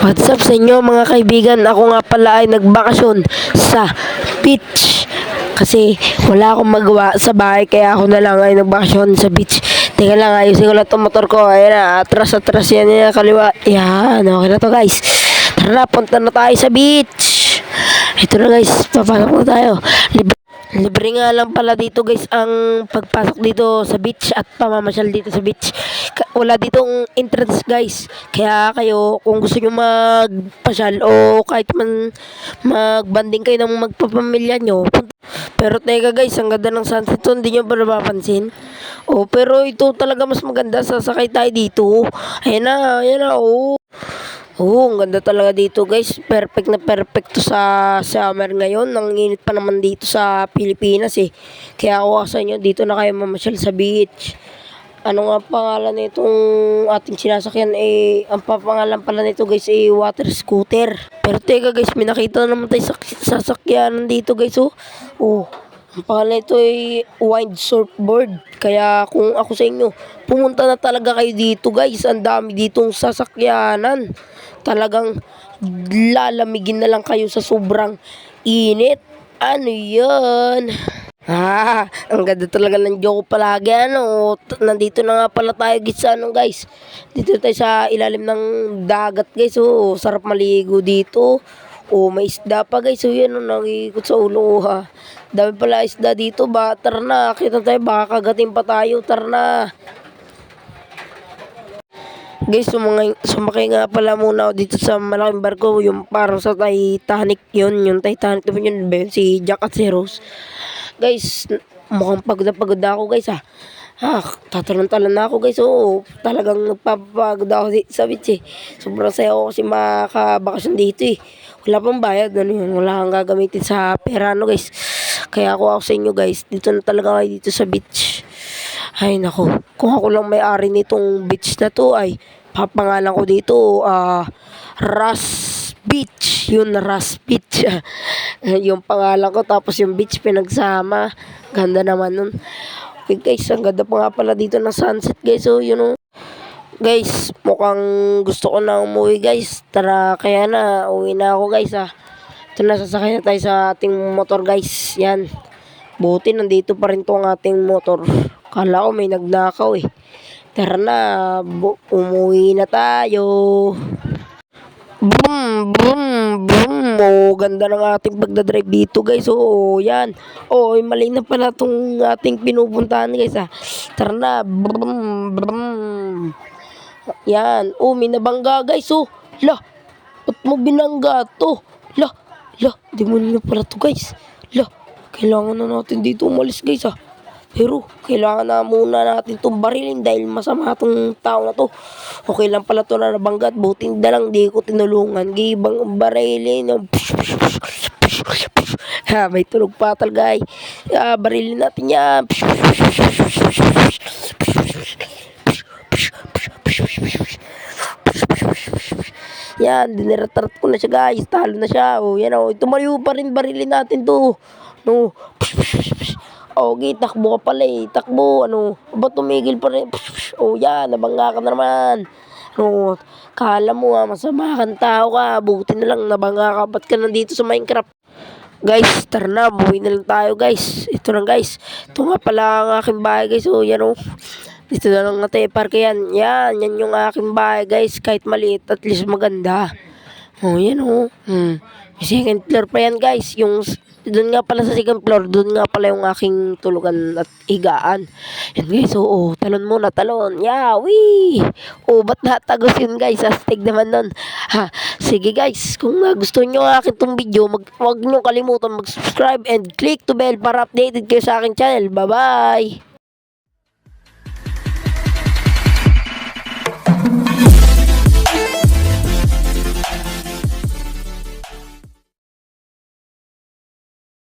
What's up sa inyo mga kaibigan? Ako nga pala ay nagbakasyon sa beach. Kasi wala akong magawa sa bahay kaya ako na lang ay nagbakasyon sa beach. Teka lang, ayusin ko lang itong motor ko. Ayan na, atras yan yan, kaliwa. Yan, okay na to guys. Tara na, punta na tayo sa beach. Ito na guys, papasok na tayo. Libre nga lang pala dito guys ang pagpasok dito sa beach at pamamasyal dito sa beach. Wala ditong entrance guys. Kaya kayo kung gusto nyo magpasyal o kahit man magbanding kayo ng magpapamilya nyo. Pero teka guys, ang ganda ng sunset to, hindi nyo ba napapansin? Oh, pero ito talaga mas maganda, sasakay tayo dito. Ayan na, oh. Oo, ang ganda talaga dito guys. Perfect na perfect to sa summer ngayon. Ang init pa naman dito sa Pilipinas eh. Kaya ako sa inyo, dito na kayo mamasyal sa beach. Ano nga pangalan nitong ating sinasakyan eh, ang papangalan pala nito guys eh, water scooter. Pero teka guys, may nakita naman tayo sasakyan dito guys oh. Oh, ang pangalan nito ay wind surfboard. Kaya kung ako sa inyo, pumunta na talaga kayo dito guys. Ang dami ditong sasakyanan. Talagang lalamigin na lang kayo sa sobrang init. Ano yan? Ang ganda talaga ng joke palagi ano. Nandito na nga pala tayo guys. Dito tayo sa ilalim ng dagat guys. Oh, sarap maligo dito. Oh, may isda pa guys. So yan oh, nangikot sa ulo ha. Dami pala isda dito ba? Tara na, kita tayo baka kagatin pa tayo. Tara na. Guys, sumakay nga pala muna ako dito sa malaking barko, yung parang sa Titanic yun, yung Titanic naman yun, si Jack at si Rose. Guys, mukhang pagod na pagod ako guys ha. Tatalon-talon na ako guys, oo, talagang nagpapagod ako sa beach eh. Sobrang saya ako kasi makabakasyon dito eh. Wala pang bayad, ano yun, wala kang gagamitin sa pera ano guys. Kaya ako sa inyo guys, dito na talaga kayo dito sa beach. Ay nako, kung ako lang may-ari nitong beach na to ay papangalan ko dito Ras Beach. Yun, Ras Beach. Yung pangalan ko tapos yung beach pinagsama. Ganda naman nun. Okay guys, ang ganda pa nga pala dito ng sunset guys. So you know, guys, mukhang gusto ko na umuwi guys. Tara, kaya na, uwi na ako guys Ito na, sasakay na tayo sa ating motor guys. Yan. Buti nandito pa rin tong ating motor. Kala ko may nagnakaw eh. Tara na, umuwi na tayo. Boom, boom, boom. Oh, ganda ng ating pagdadrive dito guys. Oh, yan. Oh, mali na pala tong ating pinupuntahan guys Tara na. Boom, boom. Yan. Oh, may nabangga guys. Oh, lah. Ba't mo binangga to? Lah, di mo nyo pala to guys. Lah, kailangan na natin dito umalis guys Pero, kailangan na muna natin itong barilin dahil masama itong tao na to. Okay lang pala ito na nabanggat. Buti na lang di ko tinulungan. Gibang barilin. May tunog pa talaga barilin natin yan. Yan, diniratarat ko na siya guys. Talo na siya. Oh, yan tumayo pa rin barilin natin to. No. Okay, takbo ka pala takbo, ba't tumigil pa rin? Yan, nabangga ka na naman. Kala mo masama kang tao ka, buti na lang nabangga ka, ba't ka nandito sa Minecraft? Guys, tara na, buhay na lang tayo guys. Ito na guys, ito nga pala ang aking bahay guys, yan dito na lang natin parke yan yung aking bahay guys, kahit maliit, at least maganda. Yan may second floor pa yan guys, doon nga pala sa second floor, doon nga pala yung aking tulugan at higaan. Yan guys, talon muna, talon. Yawi! Ba't natagos yun guys? Astig naman nun. Sige guys, kung gusto nyo ang akin tong video, huwag nyo kalimutan mag-subscribe and click to bell para updated kayo sa aking channel. Bye-bye!